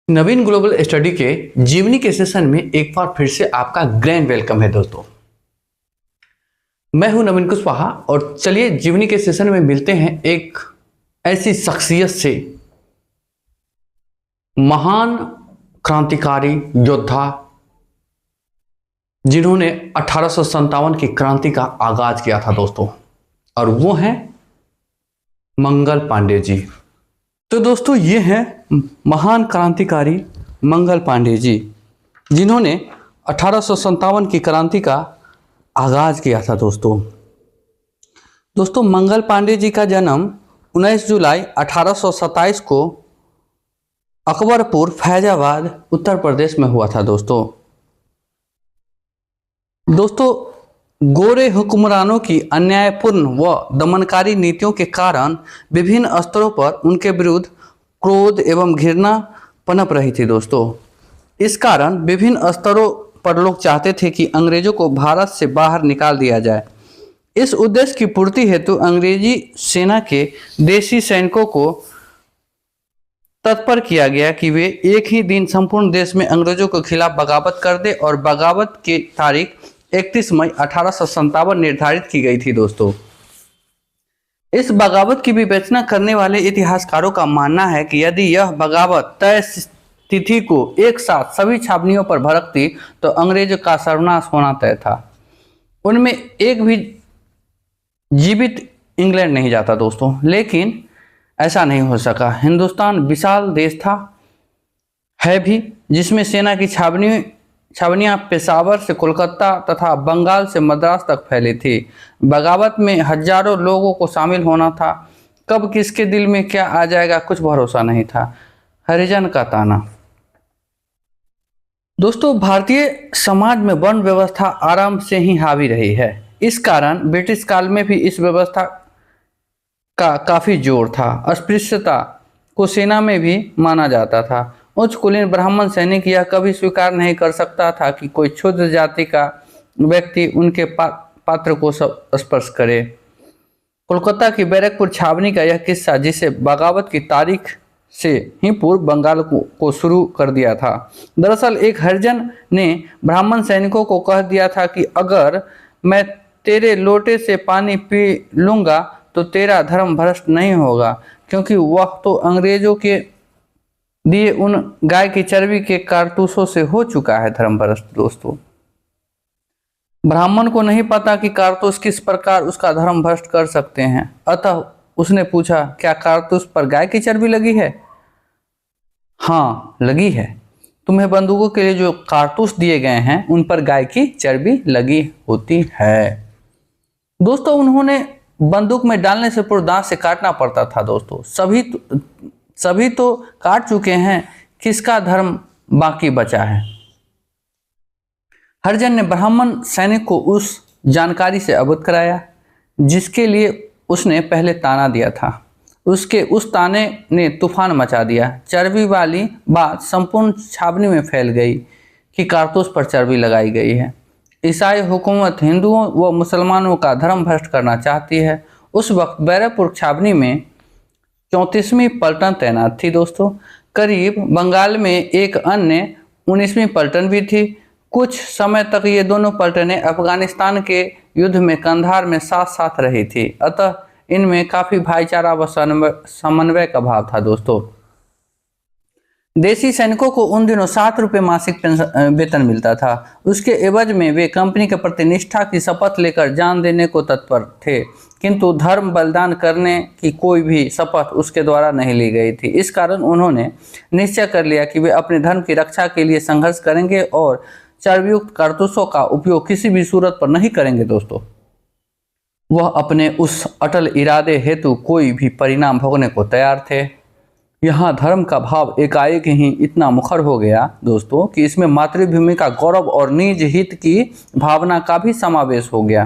नवीन global study के जीवनी के सेशन में एक बार फिर से आपका ग्रैंड वेलकम है दोस्तों। मैं हूं नवीन कुशवाहा और चलिए जीवनी के सेशन में मिलते हैं एक ऐसी शख्सियत से, महान क्रांतिकारी योद्धा जिन्होंने 1857 की क्रांति का आगाज किया था दोस्तों, और वो हैं मंगल पांडे जी। तो दोस्तों ये हैं महान क्रांतिकारी मंगल पांडे जी, जिन्होंने 1857 की क्रांति का आगाज किया था दोस्तों मंगल पांडे जी का जन्म 19 जुलाई 1827 को अकबरपुर फैजाबाद उत्तर प्रदेश में हुआ था दोस्तों। गोरे हुक्मरानों की अन्यायपूर्ण व दमनकारी नीतियों के कारण विभिन्न स्तरों पर उनके विरुद्ध क्रोध एवं घृणा पनप रही थी दोस्तों। इस कारण विभिन्न स्तरों पर लोग चाहते थे कि अंग्रेजों को भारत से बाहर निकाल दिया जाए। इस उद्देश्य की पूर्ति हेतु अंग्रेजी सेना के देशी सैनिकों को तत्पर किया गया कि वे एक ही दिन संपूर्ण देश में अंग्रेजों के खिलाफ बगावत कर दे, और बगावत की तारीख 31 मई 1857 निर्धारित की गई थी दोस्तों। इस बगावत की विवेचना करने वाले इतिहासकारों का मानना है कि यदि यह बगावत तय तिथि को एक साथ सभी छावनियों पर भड़कती तो अंग्रेजों का सर्वनाश होना तय था। उनमें एक भी जीवित इंग्लैंड नहीं जाता दोस्तों, लेकिन ऐसा नहीं हो सका। हिंदुस्तान विशाल देश था, है भी, जिसमें सेना की छावनियां पेशावर से कोलकाता तथा बंगाल से मद्रास तक फैली थी। बगावत में हजारों लोगों को शामिल होना था। कब किसके दिल में क्या आ जाएगा कुछ भरोसा नहीं था। हरिजन का ताना। दोस्तों भारतीय समाज में वर्ण व्यवस्था आराम से ही हावी रही है। इस कारण ब्रिटिश काल में भी इस व्यवस्था का काफी जोर था। अस्पृश्यता को सेना में भी माना जाता था। उच्च कुलीन ब्राह्मण सैनिक यह कभी स्वीकार नहीं कर सकता था कि कोई क्षुद्र जाति का व्यक्ति उनके पात्र को स्पर्श करे। कोलकाता की बैरकपुर छावनी का यह किस्सा, जिसे बगावत की तारीख से ही पूर्व बंगाल को शुरू कर दिया था। दरअसल एक हरिजन ने ब्राह्मण सैनिकों को कह दिया था कि अगर मैं तेरे लोटे से पानी पी लूंगा तो तेरा धर्म भ्रष्ट नहीं होगा, क्योंकि वह तो अंग्रेजों के दिए उन गाय की चर्बी के कारतूसों से हो चुका है धर्म भ्रष्ट। दोस्तों ब्राह्मण को नहीं पता कि कारतूस किस प्रकार उसका धर्म भ्रष्ट कर सकते हैं, अतः उसने पूछा, क्या कारतूस पर गाय की चर्बी लगी है? हाँ लगी है। तुम्हें बंदूकों के लिए जो कारतूस दिए गए हैं उन पर गाय की चर्बी लगी होती है। दोस्तों उन्होंने बंदूक में डालने से पूर्व दांत से काटना पड़ता था दोस्तों। सभी तो काट चुके हैं, किसका धर्म बाकी बचा है? हरिजन ने ब्राह्मण सैनिक को उस जानकारी से अवगत कराया जिसके लिए उसने पहले ताना दिया था। उसके उस ताने ने तूफान मचा दिया। चर्बी वाली बात संपूर्ण छावनी में फैल गई कि कारतूस पर चर्बी लगाई गई है। ईसाई हुकूमत हिंदुओं व मुसलमानों का धर्म भ्रष्ट करना चाहती है। उस वक्त बैरकपुर छावनी में 34वीं पलटन तैनात थी दोस्तों। करीब बंगाल में एक अन्य 19वीं पलटन भी थी। कुछ समय तक ये दोनों पलटनें अफगानिस्तान के युद्ध में कंधार में साथ साथ रही थी, अतः इनमें काफी भाईचारा व समन्वय का भाव था दोस्तों। देशी सैनिकों को उन दिनों 7 रुपये मासिक वेतन मिलता था। उसके एवज में वे कंपनी के प्रति निष्ठा की शपथ लेकर जान देने को तत्पर थे, किंतु धर्म बलिदान करने की कोई भी शपथ उसके द्वारा नहीं ली गई थी। इस कारण उन्होंने निश्चय कर लिया कि वे अपने धर्म की रक्षा के लिए संघर्ष करेंगे और चर्बीयुक्त कारतूसों का उपयोग किसी भी सूरत पर नहीं करेंगे दोस्तों। वह अपने उस अटल इरादे हेतु कोई भी परिणाम भोगने को तैयार थे। यहाँ धर्म का भाव एकाएक ही इतना मुखर हो गया दोस्तों कि इसमें मातृभूमि का गौरव और निज हित की भावना का भी समावेश हो गया।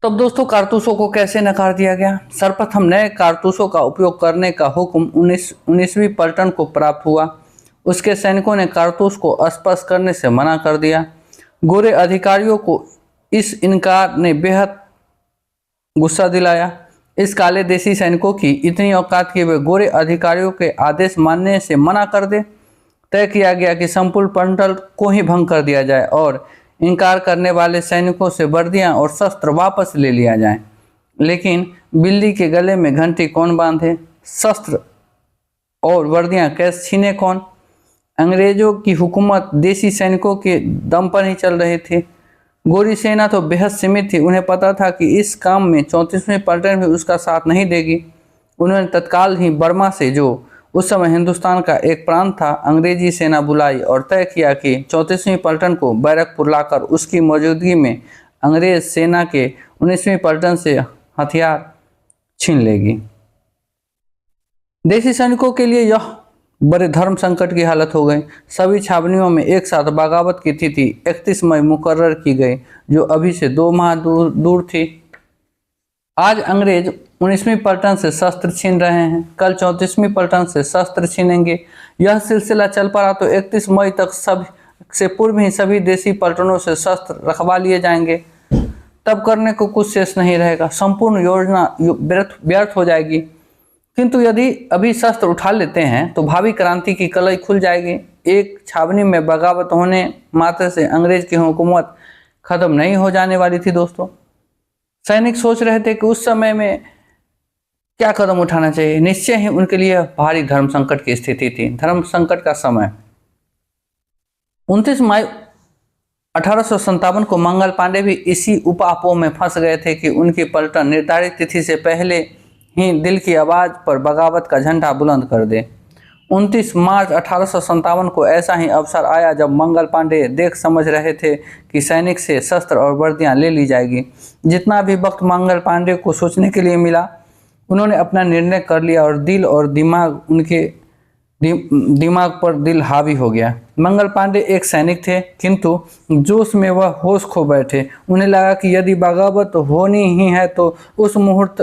तब दोस्तों कारतूसों को कैसे नकार दिया गया? सर्वप्रथम नए कारतूसों का उपयोग करने का हुक्म 19वीं पलटन को प्राप्त हुआ। उसके सैनिकों ने कारतूस को स्पर्श करने से मना कर दिया। गोरे अधिकारियों को इस इनकार ने बेहद गुस्सा दिलाया। इस काले देशी सैनिकों की इतनी औकात कि वे गोरे अधिकारियों के आदेश मानने से मना कर दे। तय किया गया कि संपूर्ण पंटल को ही भंग कर दिया जाए और इनकार करने वाले सैनिकों से वर्दियां और शस्त्र वापस ले लिया जाए। लेकिन बिल्ली के गले में घंटी कौन बांधे? शस्त्र और वर्दियां कैसे छीने कौन? अंग्रेजों की हुकूमत देशी सैनिकों के दम पर ही चल रही थी। गोरी सेना तो बेहद सीमित थी। उन्हें पता था कि इस काम में 34वीं पलटन भी उसका साथ नहीं देगी। उन्होंने तत्काल ही बर्मा से, जो उस समय हिंदुस्तान का एक प्रांत था, अंग्रेजी सेना बुलाई और तय किया कि 34वीं पलटन को बैरकपुर लाकर उसकी मौजूदगी में अंग्रेज सेना के 19वीं पलटन से हथियार छीन लेगी। देशी सैनिकों के लिए यह बड़े धर्म संकट की हालत हो गई। सभी छावनियों में एक साथ बगावत की तिथि 31 मई मुकर्रर की गई, जो अभी से 2 माह दूर थी। आज अंग्रेज 19वीं पलटन से शस्त्र छीन रहे हैं, कल 34वीं पलटन से शस्त्र छीनेंगे। यह सिलसिला चल पड़ा तो 31 मई तक सब से पूर्व ही सभी देशी पलटनों से शस्त्र रखवा लिए जाएंगे। तब करने को कुछ शेष नहीं रहेगा, संपूर्ण योजना व्यर्थ हो जाएगी। किंतु यदि अभी शस्त्र उठा लेते हैं तो भावी क्रांति की कलई खुल जाएगी। एक छावनी में बगावत होने मात्र से अंग्रेज की हुकूमत खत्म नहीं हो जाने वाली थी। दोस्तों, सैनिक सोच रहे थे कि उस समय में क्या कदम उठाना चाहिए। निश्चय ही उनके लिए भारी धर्म संकट की स्थिति थी। धर्म संकट का समय 29 मई 1857 को मंगल पांडे भी इसी उपापों में फंस गए थे कि उनकी पलटन निर्धारित तिथि से पहले ही दिल की आवाज पर बगावत का झंडा बुलंद कर दे। 29 मार्च 1857 को ऐसा ही अवसर आया जब मंगल पांडे देख समझ रहे थे कि सैनिक से शस्त्र और वर्दियां ले ली जाएगी। जितना भी वक्त मंगल पांडे को सोचने के लिए मिला, उन्होंने अपना निर्णय कर लिया और दिल और दिमाग उनके दिमाग पर दिल हावी हो गया। मंगल पांडे एक सैनिक थे, किंतु जोश में वह होश खो बैठे। उन्हें लगा कि यदि बगावत होनी ही है तो उस मुहूर्त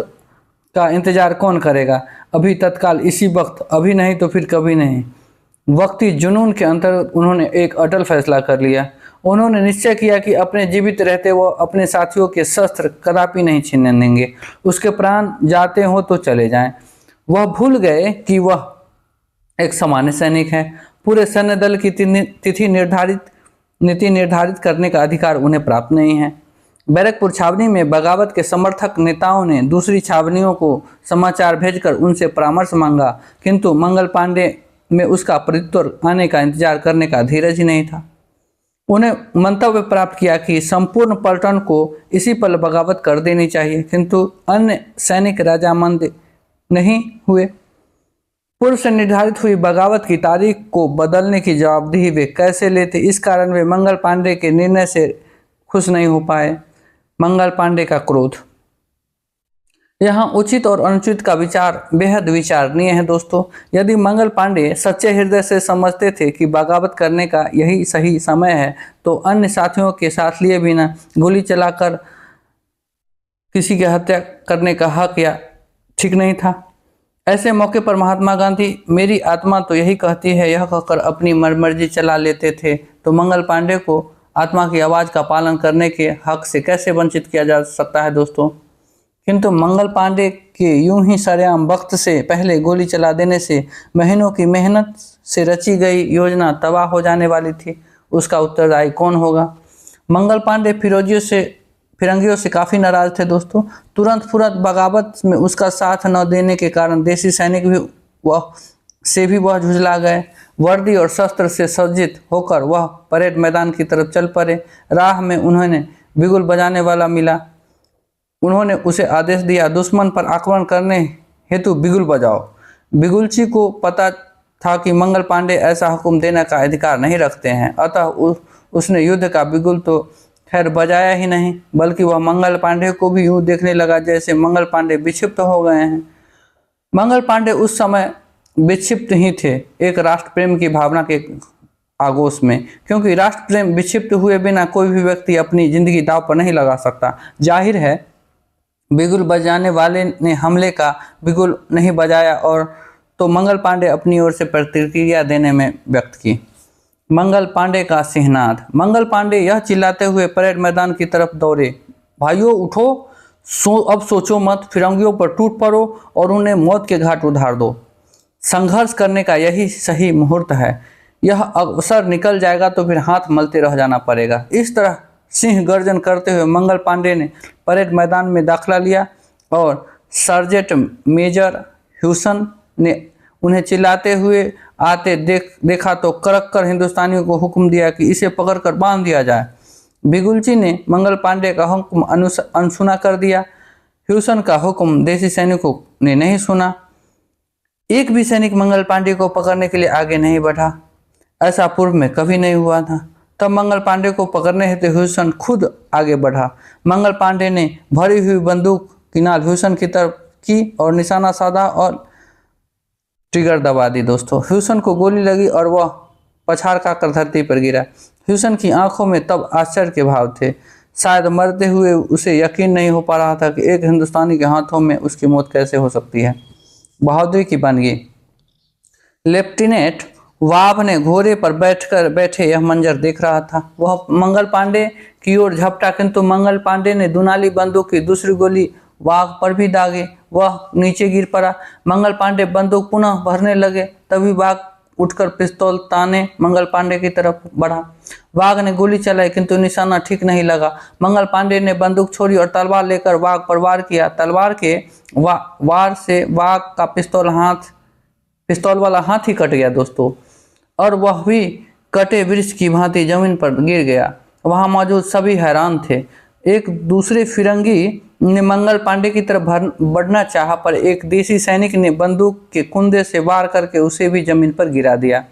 का इंतजार कौन करेगा। अभी तत्काल, इसी वक्त, अभी नहीं तो फिर कभी नहीं। वक्ती जुनून के अंतर्गत उन्होंने एक अटल फैसला कर लिया। उन्होंने निश्चय किया कि अपने जीवित रहते वो अपने साथियों के शस्त्र कदापि नहीं छीनने देंगे। उसके प्राण जाते हो तो चले जाएं। वह भूल गए कि वह एक सामान्य सैनिक है। पूरे सैन्य दल की नीति निर्धारित करने का अधिकार उन्हें प्राप्त नहीं है। बैरकपुर छावनी में बगावत के समर्थक नेताओं ने दूसरी छावनियों को समाचार भेजकर उनसे परामर्श मांगा, किंतु मंगल पांडे में उसका प्रत्युत्तर आने का इंतजार करने का धीरज ही नहीं था। उन्हें मंतव्य प्राप्त किया कि संपूर्ण पलटन को इसी पल बगावत कर देनी चाहिए, किंतु अन्य सैनिक राजामंद नहीं हुए। पूर्व से निर्धारित हुई बगावत की तारीख को बदलने की जवाबदेही वे कैसे लेते, इस कारण वे मंगल पांडे के निर्णय से खुश नहीं हो पाए। मंगल पांडे का क्रोध। यहाँ उचित और अनुचित का विचार बेहद विचारणीय है। दोस्तों, यदि मंगल पांडे सच्चे हृदय से समझते थे कि बगावत करने का यही सही समय है, तो अन्य साथियों के साथ लिए बिना गोली चलाकर किसी की हत्या करने का हक या ठीक नहीं था। ऐसे मौके पर महात्मा गांधी मेरी आत्मा तो यही कहती है यह कहकर अपनी मर्जी चला लेते थे, तो मंगल पांडे को आत्मा की आवाज़ का पालन करने के हक से कैसे वंचित किया जा सकता है। दोस्तों, किंतु मंगल पांडे के यूं ही सरेआम वक्त से पहले गोली चला देने से महीनों की मेहनत से रची गई योजना तबाह हो जाने वाली थी। उसका उत्तरदायी कौन होगा? मंगल पांडे फिरंगियों से काफ़ी नाराज थे। दोस्तों, तुरंत बगावत में उसका साथ न देने के कारण देशी सैनिक भी वह झुंझला गए। वर्दी और शस्त्र से सज्जित होकर वह परेड मैदान की तरफ चल पड़े। राह में उन्होंने बिगुल बजाने वाला मिला। उन्होंने उसे आदेश दिया, दुश्मन पर आक्रमण करने हेतु बिगुल बजाओ। बिगुलची को पता था कि मंगल पांडे ऐसा हुक्म देने का अधिकार नहीं रखते हैं, अतः उसने युद्ध का बिगुल तो खैर बजाया ही नहीं, बल्कि वह मंगल पांडे को भी यूँ देखने लगा जैसे मंगल पांडे विक्षिप्त हो गए हैं। मंगल पांडे उस समय विक्षिप्त ही थे, एक राष्ट्र प्रेम की भावना के आगोश में, क्योंकि राष्ट्र प्रेम विक्षिप्त हुए बिना कोई भी व्यक्ति अपनी जिंदगी दांव पर नहीं लगा सकता। जाहिर है बिगुल बजाने वाले ने हमले का बिगुल नहीं बजाया और तो मंगल पांडे अपनी ओर से प्रतिक्रिया देने में व्यक्त की। मंगल पांडे का सिंहनाद। मंगल पांडे यह चिल्लाते हुए परेड मैदान की तरफ दौड़े, भाइयों उठो, अब सोचो मत, फिरंगियों पर टूट पड़ो और उन्हें मौत के घाट उतार दो। संघर्ष करने का यही सही मुहूर्त है। यह अवसर निकल जाएगा तो फिर हाथ मलते रह जाना पड़ेगा। इस तरह सिंह गर्जन करते हुए मंगल पांडे ने परेड मैदान में दाखिला लिया और सर्जेंट मेजर ह्यूसन ने उन्हें चिल्लाते हुए आते देखा तो कड़क कर हिंदुस्तानियों को हुक्म दिया कि इसे पकड़कर बांध दिया जाए। बिगुलची ने मंगल पांडे का हुक्म अनसुना कर दिया। ह्यूसन का हुक्म देसी सैनिकों ने नहीं सुना। एक भी सैनिक मंगल पांडे को पकड़ने के लिए आगे नहीं बढ़ा। ऐसा पूर्व में कभी नहीं हुआ था। तब मंगल पांडे को पकड़ने हेतु ह्यूसन खुद आगे बढ़ा। मंगल पांडे ने भरी हुई बंदूक की नाल ह्यूसन की तरफ की और निशाना साधा और ट्रिगर दबा दी। दोस्तों, ह्यूसन को गोली लगी और वह पछाड़ खाकर धरती पर गिरा। ह्यूसन की आंखों में तब आश्चर्य के भाव थे। शायद मरते हुए उसे यकीन नहीं हो पा रहा था कि एक हिंदुस्तानी के हाथों में उसकी मौत कैसे हो सकती है। बहादुरी की बनगी। लेफ्टिनेंट वाब ने घोड़े पर बैठे यह मंजर देख रहा था। वह मंगल पांडे की ओर झपटा, किंतु मंगल पांडे ने दुनाली बंदूक की दूसरी गोली वाघ पर भी दागे। वह नीचे गिर पड़ा। मंगल पांडे बंदूक पुनः भरने लगे। तभी वाघ उठकर पिस्तौल ताने मंगल पांडे की तरफ बढ़ा। वाघ ने गोली चलाई, किंतु निशाना ठीक नहीं लगा। मंगल पांडे ने बंदूक छोड़ी और तलवार लेकर वाघ पर वार किया। तलवार के वार से वाघ का पिस्तौल वाला हाथ ही कट गया दोस्तों, और वह भी कटे वृक्ष की भांति जमीन पर गिर गया। वहां मौजूद सभी हैरान थे। एक दूसरे फिरंगी ने मंगल पांडे की तरफ बढ़ना चाहा, पर एक देसी सैनिक ने बंदूक के कुंदे से वार करके उसे भी जमीन पर गिरा दिया।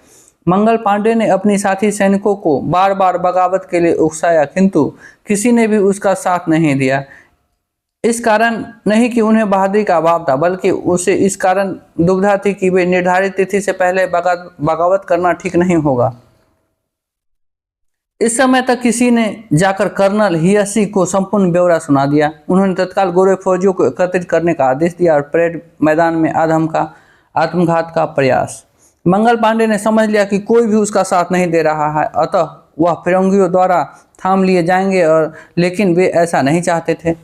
मंगल पांडे ने अपनी साथी सैनिकों को बार बार बगावत के लिए उकसाया, किंतु किसी ने भी उसका साथ नहीं दिया। इस कारण नहीं कि उन्हें बहादुरी का अभाव था, बल्कि उसे इस कारण दुविधा थी कि वे निर्धारित तिथि से पहले बगावत करना ठीक नहीं होगा। इस समय तक किसी ने जाकर कर्नल हियसी को संपूर्ण ब्यौरा सुना दिया। उन्होंने तत्काल गोरे फौजियों को एकत्रित करने का आदेश दिया और परेड मैदान में आत्मघात का प्रयास। मंगल पांडे ने समझ लिया कि कोई भी उसका साथ नहीं दे रहा है, अतः वह फिरंगियों द्वारा थाम लिए जाएंगे, लेकिन वे ऐसा नहीं चाहते थे।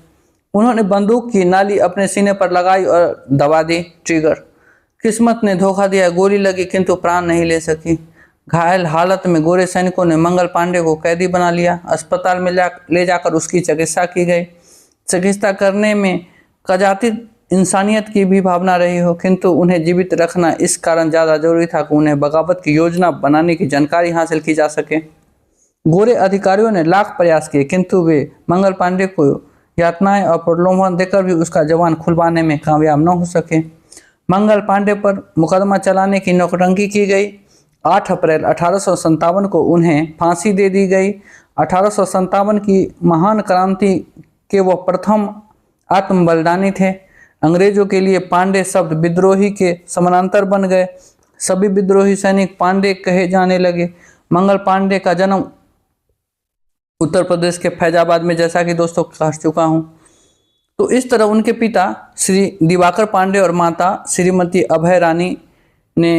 उन्होंने बंदूक की नाली अपने सीने पर लगाई और दबा दी ट्रिगर। किस्मत ने धोखा दिया। गोली लगी, किंतु प्राण नहीं ले सकी। घायल हालत में गोरे सैनिकों ने मंगल पांडे को कैदी बना लिया। अस्पताल में ले जाकर उसकी चिकित्सा की गई। चिकित्सा करने में कदाचित इंसानियत की भी भावना रही हो, किंतु उन्हें जीवित रखना इस कारण ज़्यादा जरूरी था कि उन्हें बगावत की योजना बनाने की जानकारी हासिल की जा सके। गोरे अधिकारियों ने लाख प्रयास किए, किंतु वे मंगल पांडे को यातनाएं और प्रलोभन देकर भी उसका जवान खुलवाने में कामयाब न हो सके। मंगल पांडे पर मुकदमा चलाने की नौटंकी की गई। 8 अप्रैल 1857 को उन्हें फांसी दे दी गई। 1857 की महान क्रांति के वह प्रथम आत्मबलिदानी थे। अंग्रेजों के लिए पांडे शब्द विद्रोही के समानांतर बन गए। सभी विद्रोही सैनिक पांडे कहे जाने लगे। मंगल पांडे का जन्म उत्तर प्रदेश के फैजाबाद में, जैसा कि दोस्तों कह चुका हूँ। तो इस तरह उनके पिता श्री दिवाकर पांडे और माता श्रीमती अभय रानी ने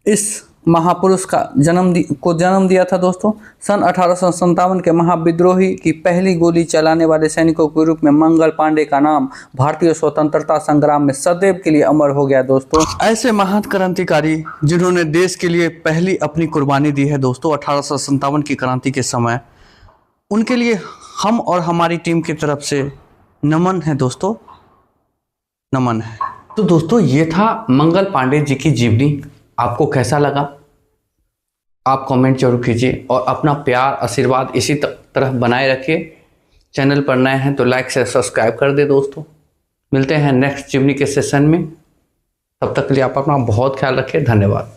इस महापुरुष का जन्म दिया था दोस्तों। सन 1857 के महाविद्रोही की पहली गोली चलाने वाले सैनिकों के रूप में मंगल पांडे का नाम भारतीय स्वतंत्रता संग्राम में सदैव के लिए अमर हो गया दोस्तों। ऐसे महान क्रांतिकारी जिन्होंने देश के लिए पहली अपनी कुर्बानी दी है दोस्तों 1857 की क्रांति के समय, उनके लिए हम और हमारी टीम की तरफ से नमन है दोस्तों, नमन है। तो दोस्तों ये था मंगल पांडे जी की जीवनी। आपको कैसा लगा आप कमेंट जरूर कीजिए और अपना प्यार आशीर्वाद इसी तरह बनाए रखिए। चैनल पर नए हैं तो लाइक से सब्सक्राइब कर दे दोस्तों। मिलते हैं नेक्स्ट जीवनी के सेशन में। तब तक के लिए आप अपना बहुत ख्याल रखिए। धन्यवाद।